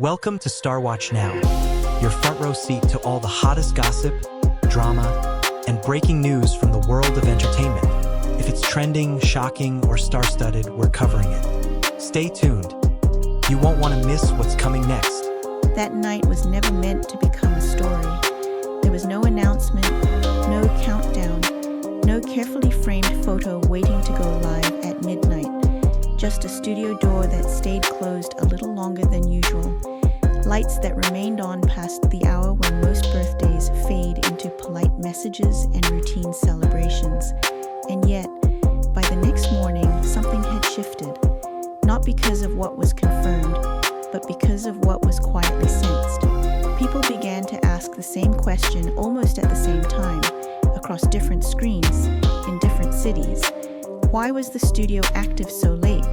Welcome to Star Watch Now, your front row seat to all the hottest gossip, drama, and breaking news from the world of entertainment. If it's trending, shocking, or star-studded, we're covering it. Stay tuned. You won't want to miss what's coming next. That night was never meant to become a story. There was no announcement, no countdown, no carefully framed photo waiting to go live at midnight. Just a studio door that stayed closed a little longer than usual. Lights that remained on past the hour when most birthdays fade into polite messages and routine celebrations. And yet, by the next morning, something had shifted. Not because of what was confirmed, but because of what was quietly sensed. People began to ask the same question almost at the same time, across different screens, in different cities. Why was the studio active so late?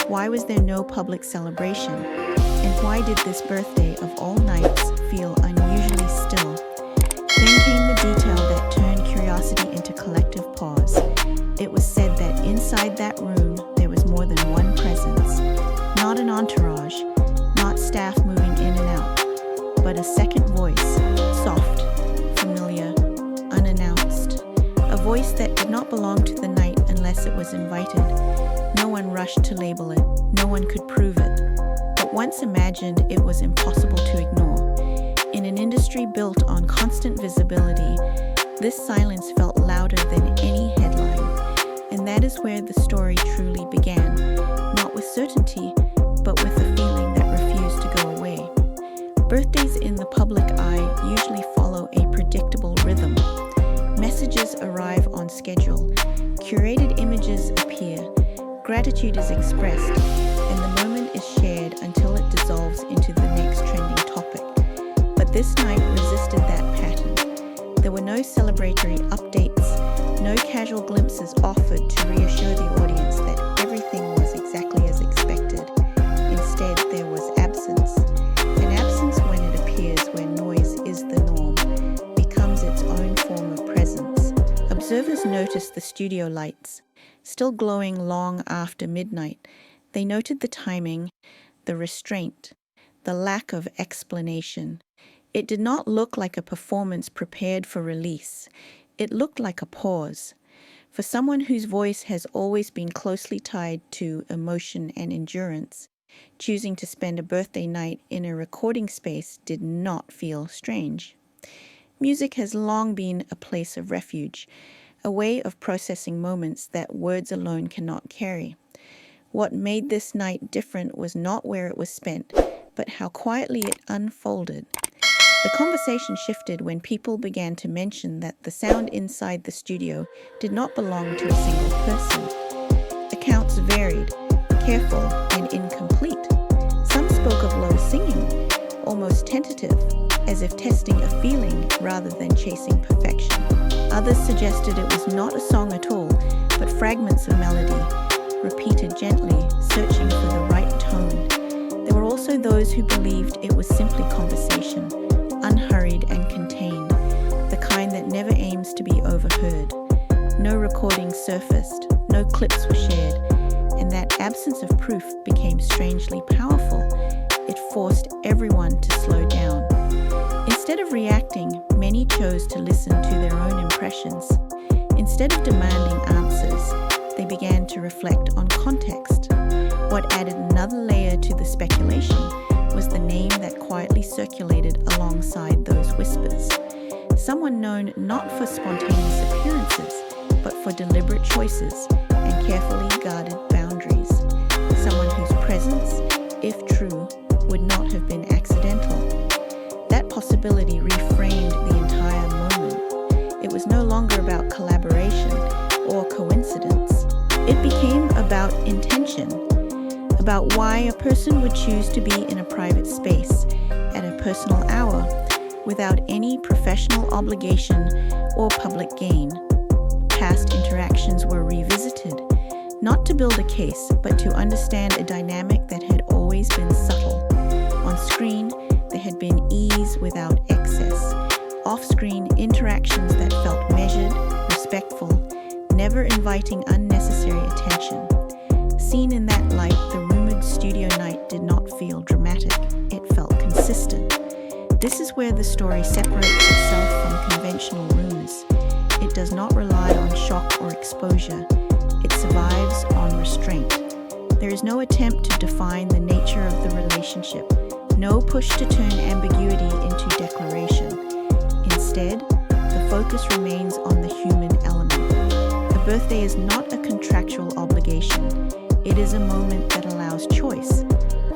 Why was there no public celebration? And why did this birthday of all nights feel unusually still? Then came the detail that turned curiosity into collective pause. It was said that inside that room there was more than one presence. Not an entourage, not staff moving in and out, but a second voice, soft, familiar, unannounced. A voice that did not belong to the night unless it was invited. No one rushed to label it, no one could prove it. But once imagined, it was impossible to ignore. In an industry built on constant visibility, this silence felt louder than any headline. And that is where the story truly began, not with certainty, but with a feeling that refused to go away. Birthdays in the public eye usually follow a predictable rhythm. Messages arrive on schedule, curated images appear, gratitude is expressed, and the moment is shared until it dissolves into the next trending topic. But this night resisted that pattern. There were no celebratory updates, no casual glimpses offered to reassure the audience that everything was exactly as expected. Instead, there was absence. An absence when it appears where noise is the norm, becomes its own form of presence. Observers noticed the studio lights, still glowing long after midnight. They noted the timing, the restraint, the lack of explanation. It did not look like a performance prepared for release. It looked like a pause. For someone whose voice has always been closely tied to emotion and endurance, choosing to spend a birthday night in a recording space did not feel strange. Music has long been a place of refuge, a way of processing moments that words alone cannot carry. What made this night different was not where it was spent, but how quietly it unfolded. The conversation shifted when people began to mention that the sound inside the studio did not belong to a single person. Accounts varied, careful and incomplete. Some spoke of low singing, almost tentative, as if testing a feeling rather than chasing perfection. Others suggested it was not a song at all, but fragments of melody, repeated gently, searching for the right tone. There were also those who believed it was simply conversation, unhurried and contained, the kind that never aims to be overheard. No recordings surfaced, no clips were shared, and that absence of proof became strangely powerful. It forced everyone to slow down. Instead of reacting, many chose to listen to their own impressions. Instead of demanding answers, they began to reflect on context. What added another layer to the speculation was the name that quietly circulated alongside those whispers. Someone known not for spontaneous appearances, but for deliberate choices and carefully guarded boundaries. Someone whose presence, if true, would not have been accidental. That possibility reframed the entire moment. It was no longer about collaboration or coincidence. It became about intention, about why a person would choose to be in a private space at a personal hour without any professional obligation or public gain. Past interactions were revisited, not to build a case, but to understand a dynamic that had always been subtle. On screen, there had been ease without excess. Off-screen, interactions that felt measured, respectful, never inviting unnecessary attention. Seen in that light, the rumored studio night did not feel dramatic. It felt consistent. This is where the story separates itself from conventional rumours. It does not rely on shock or exposure. It survives on restraint. There is no attempt to define the nature of the relationship, no push to turn ambiguity into declaration. Instead, the focus remains on the human element. A birthday is not a contractual obligation. It is a moment that allows choice,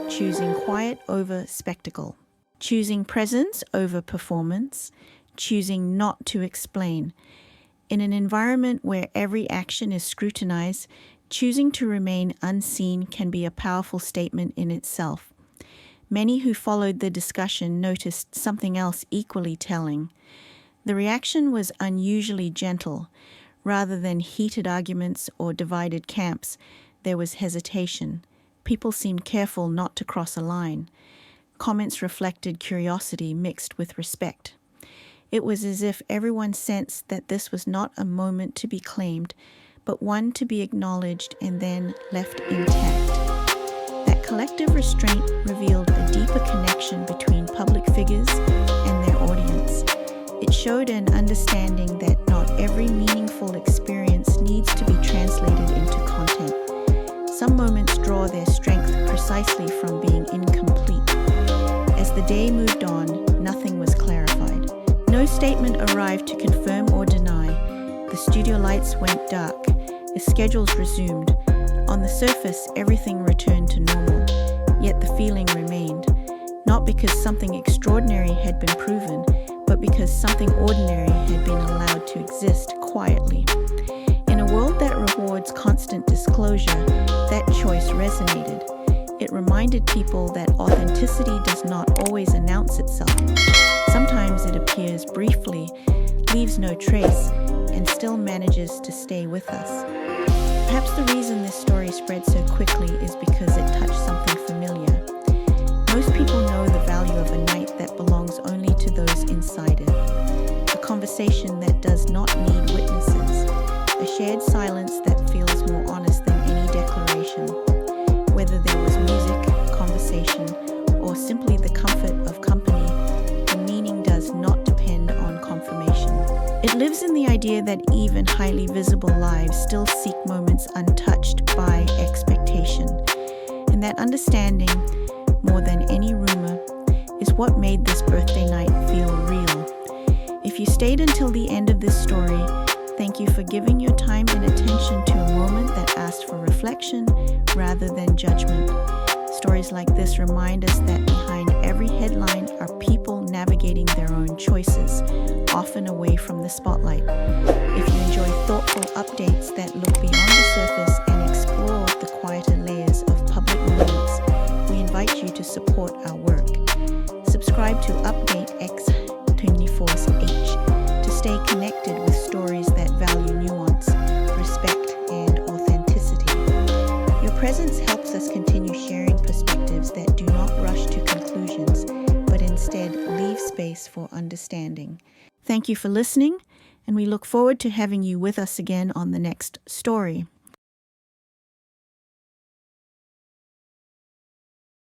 choosing quiet over spectacle, choosing presence over performance, choosing not to explain. In an environment where every action is scrutinized, choosing to remain unseen can be a powerful statement in itself. Many who followed the discussion noticed something else equally telling. The reaction was unusually gentle. Rather than heated arguments or divided camps, there was hesitation. People seemed careful not to cross a line. Comments reflected curiosity mixed with respect. It was as if everyone sensed that this was not a moment to be claimed, but one to be acknowledged and then left intact. That collective restraint revealed a deeper connection between public figures and their audience. It showed an understanding that not every meaningful experience needs to be translated into content. Some moments draw their strength precisely from being incomplete. As the day moved on, nothing was clarified. No statement arrived to confirm or deny. The studio lights went dark. The schedules resumed. On the surface, everything returned to normal. Yet the feeling remained. Not because something extraordinary had been proven, but because something ordinary had been allowed to exist quietly. In a world that rewards constant disclosure, that choice resonated. It reminded people that authenticity does not always announce itself. Sometimes it appears briefly, leaves no trace, and still manages to stay with us. Perhaps the reason this story spread so quickly is because it touched something familiar. Most people know the value of a night that belongs only to those inside it. A conversation that does not need witnesses. A shared silence that feels more honest than any declaration. Whether there was music, conversation, or simply the comfort of company, the meaning does not depend on confirmation. It lives in the idea that even highly visible lives still seek moments untouched by expectation. And that understanding, more than any rumor, is what made this birthday night feel real. If you stayed until the end of this story, thank you for giving your time and attention to a moment that asked for reflection rather than judgment. Stories like this remind us that behind every headline are people navigating their own choices, often away from the spotlight. If you enjoy thoughtful updates that look beyond the surface and explore the quieter layers of public moments, we invite you to support our work. Subscribe to Update X24H to stay connected with stories that value nuance, respect, and authenticity. Your presence helps us continue sharing perspectives that do not rush to conclusions, but instead leave space for understanding. Thank you for listening, and we look forward to having you with us again on the next story.